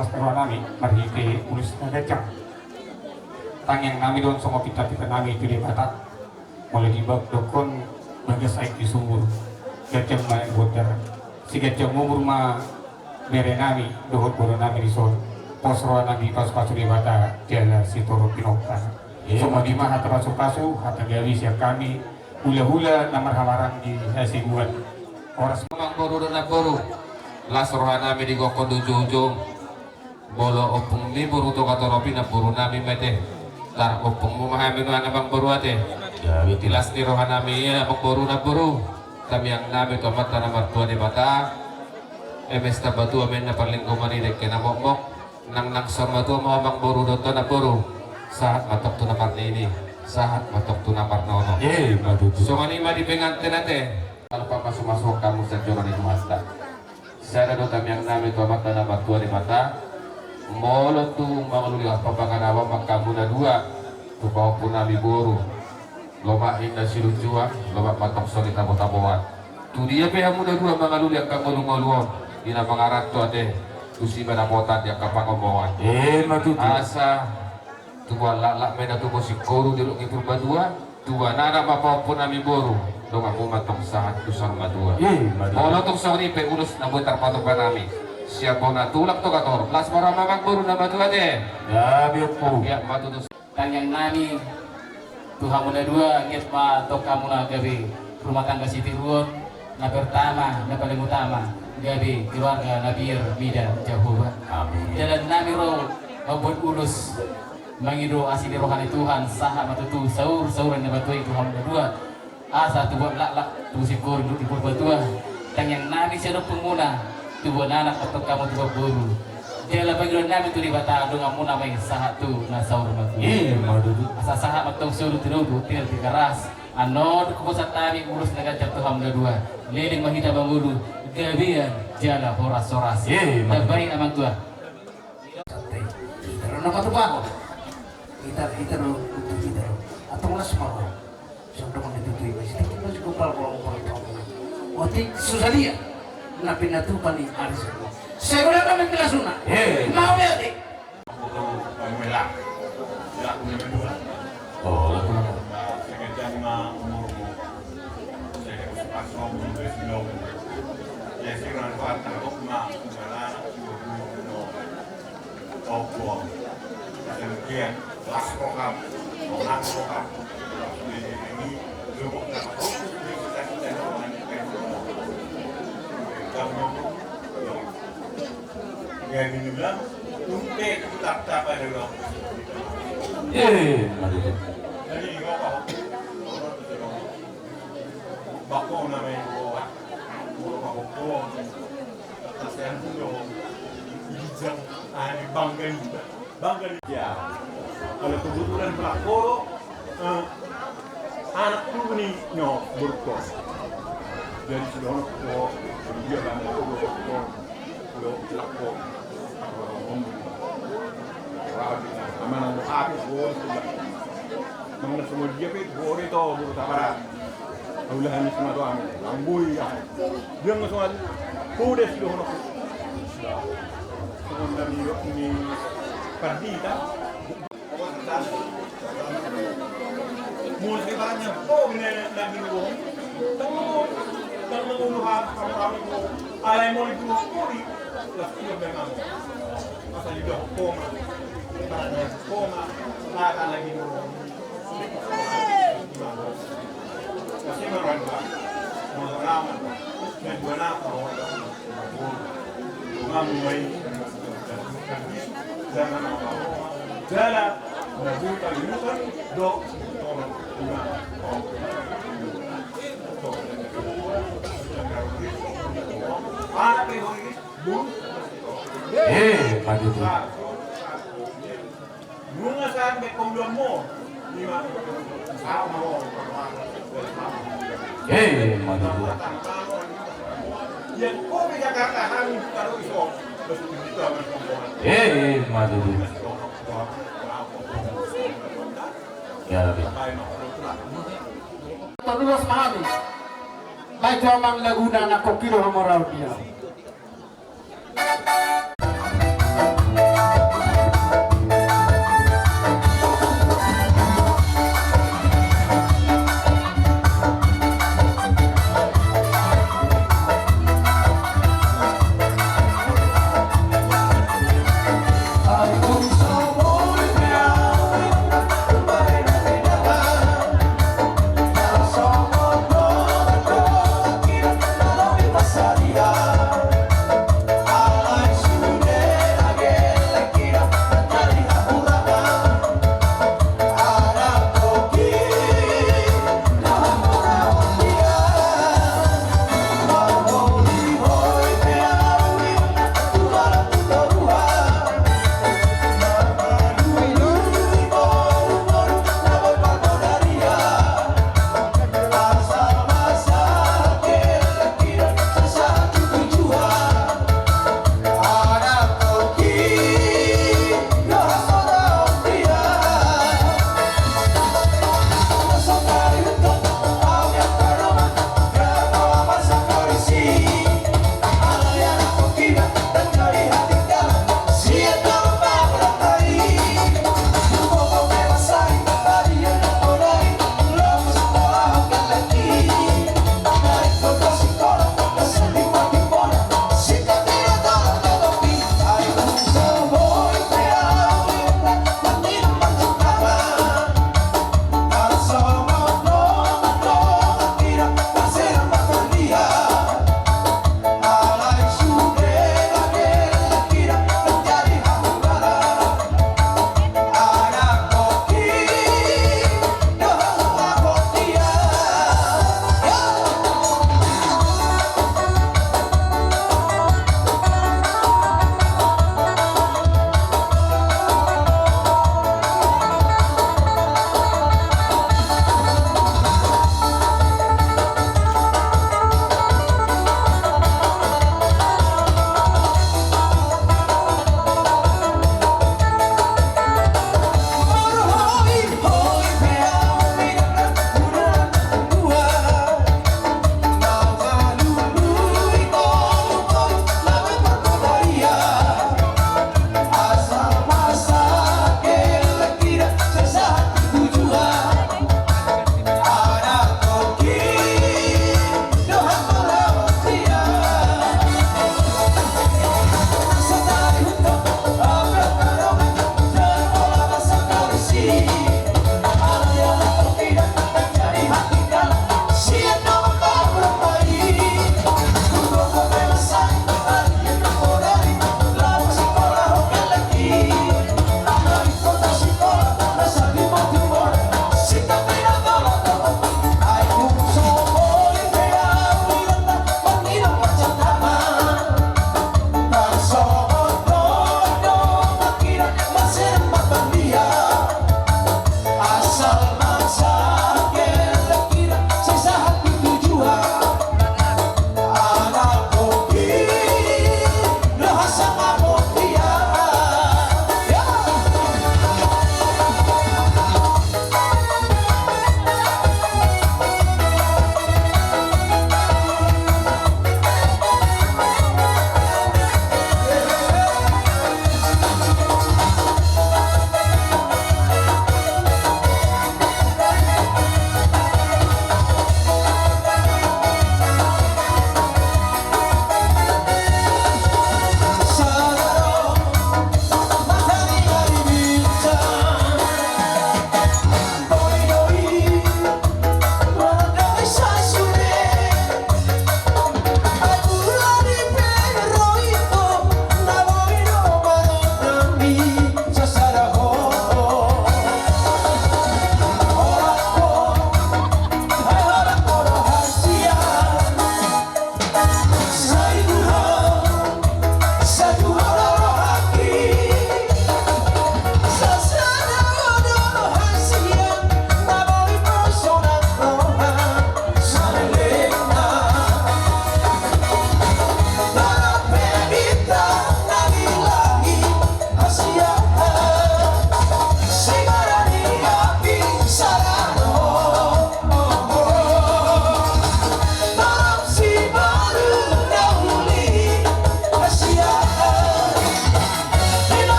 las peruan nami mari ke ulus nagajang tangyang nami don sama pita-pita nami itu di batak mulai dibak dokon bagas aik di sumur gajang main boter si gajang umur ma mere nami dohot bodo nami di son posro nami pas-pasu di batak jala si toro pinokta sama di mah hata pasu-pasu hata gawi siap kami hula-hula namar hamarang di hasi buat oras Mang boru dan boru las rohana mi di gokon ujung-ujung bolo opung mi boru to kata ropi na boru nami mete tar opung mu mahami no bang boru ate ya tilas di rohana mi ya bang boru na boru kami yang nami to mata na martua di mata emes ta batu amen na paling kumani dek kena mok nang sama tu mau bang boru do to na boru saat matok tu namar ini saat matok tu namar nono so mani ma di pengantin ate kalau masuk kamu sejoran itu masta. Saya ada kami yang nami tua mata nama tua di mata. Molo tu mengalui apa pangan awam kamu na dua. Tu kau pun nami boru. Loma indah silu jua, loma matok sori tabo-taboan. Tu dia pe kamu na dua mengalui yang kamu ngoluon. Ina pangarat tu ade. Tu si mana potat yang kapang ngomongan. Matu asa tu lak mena tu si koru di luki purba dua. Dua nana apa pun nami boru. Dong aku matong saat tusang madua. Kalau tung sori pe urus na butar patok panami. Siapa na tulak to kator. Las mara mamang buru na madua de. ya biarpun Ya matu tangyang nami Tuhan muda dua nget ma tok kamu na gabi rumah tangga Siti Ruon na pertama na paling utama gabi keluarga Nabir Bida Jehovah. Jalan nami ro membuat ulus mengido asli rohani Tuhan saha matutu sauran na batui Tuhan muda dua asa tu buat lak tu sikur di purba tua tangyang nami siya penguna tu buat anak atau kamu tu buat buru jala pagiro nami tu di bata dong amu namay saha tu na saur matu asa saha matong suru tinudu tinggal tikaras anod kupusat tami urus nagajak Tuhan muda dua liling mahita bangulu gabian jala horas-horas tabay amang tua Kita ro nakatubaho. Kita ro atong las maro. Sudah menitutuhi masjid kita juga kalau waktu susalia na pinatupan ni Aris. Seguro kami pinasuna. Mau ya dik. Ya ini bilang, tunte tak pada orang. Jadi kau bako namanya bako, kasihan pun dong. Bijak, ini bangga dia. Kalau kebetulan pelakor, anak tu ni berkos. Jadi sudah dia bangga lo pelakor. Amanang api bor mana semua dia pe bor itu bor tabara aulahan ni semua doang ambui ya dia nggak soal kudes lo no semua dari ini perdita mulai banyak oh ini lagi ngomong dan mengunuhan kamu alai mau itu kuri lah itu memang masa juga koma koma akan lagi kasi marangga marama dan buana ngamai jangan jala nabuta yukan do apa ini bu maju tu bunga saan may kumluan mo di ba sama mo maju tu yan ko may Jakarta kami taruh iso basta dito ang maju tu ya Rabbi Terus mahami. Baik jamang Laguna na kokilo hamorau dia.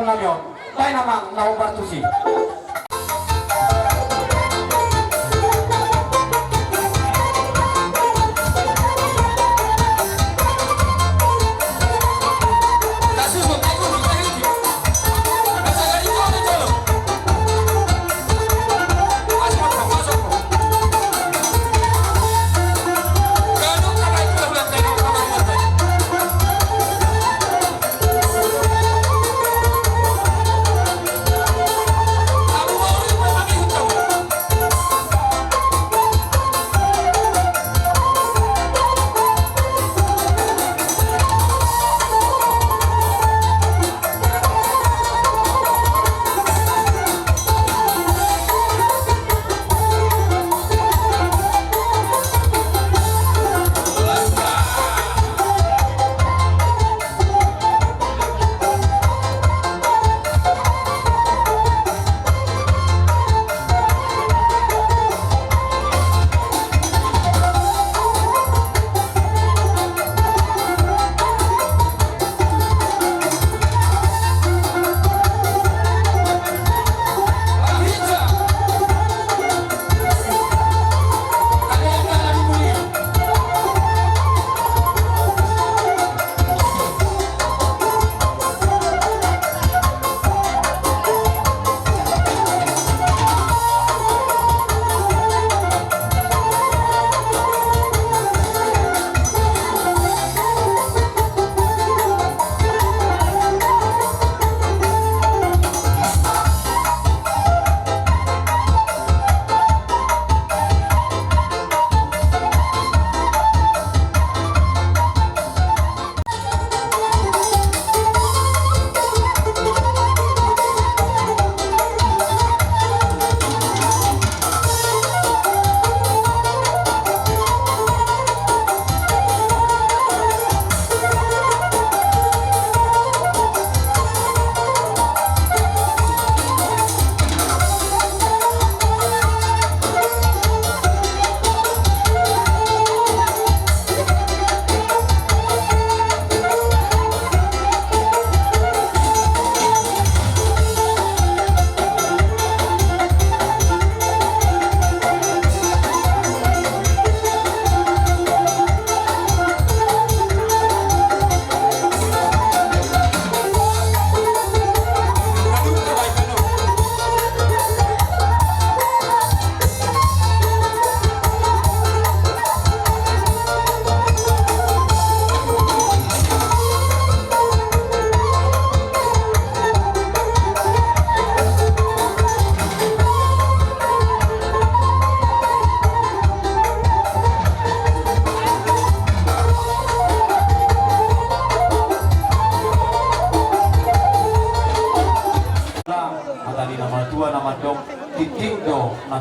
namion, tayo namang naubartusi.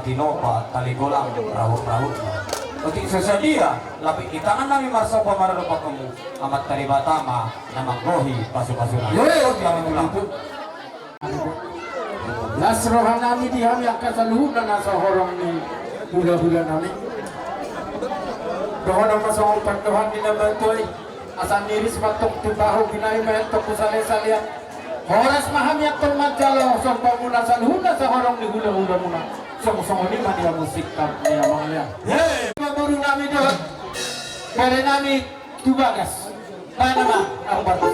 Tinopa, taligolang, rahut-rahut. Ketik sesadia, lapik di tangan nami marsa pamarado pakamu, amat talibatama, namang rohi, pasu-pasuna. Nasrohan nami dihami akan saluhunan nasa horong ni hula-hula nami. Dohon ang masawang Tuhan binabantoy, asan niris matok tubaho ginay mayantok kusali-salian. Horas mahami at tulmadjalo, sa panguna saluhunan sa horong ni hula-hula muna. Song-song ini mah dia musik niya mga liya. Hey! Maburu namin doon. Kaya namin tubagas. Kaya naman ang bato.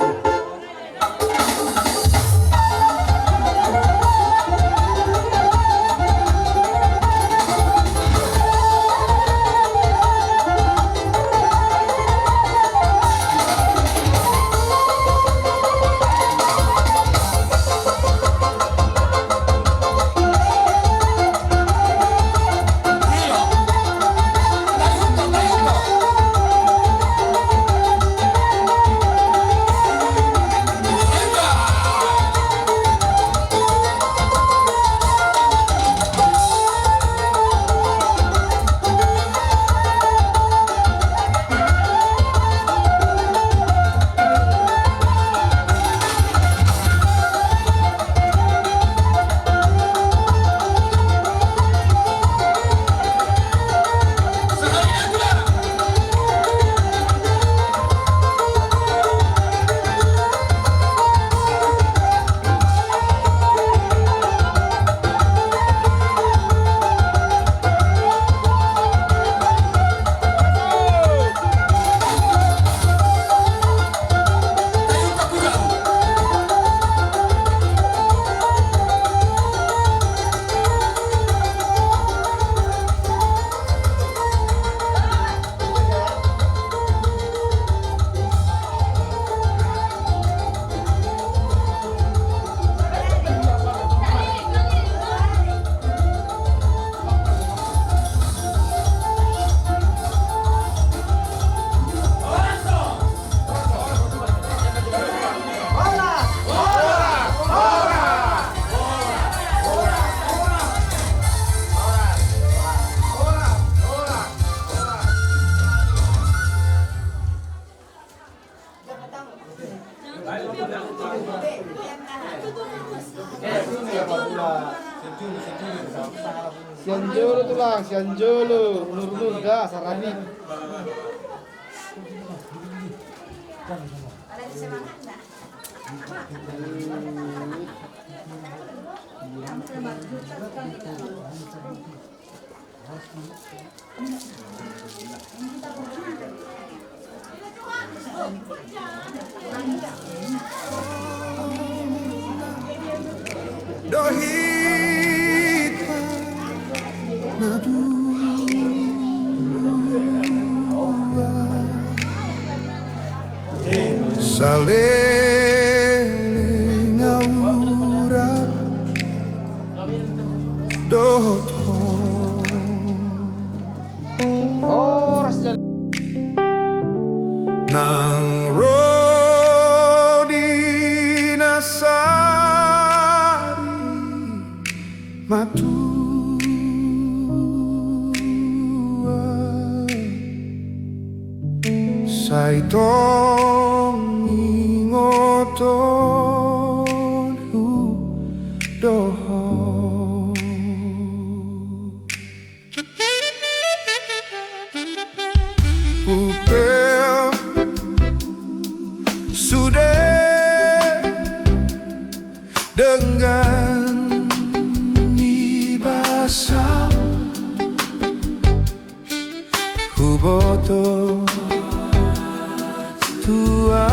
Sian Jolo tuh bang, Sian Jolo, nur dah Sarabi. Dohit saling ngawuran nang rodi nasari matua saitong ingoton doho upel sudah dengan ibasa huboto tua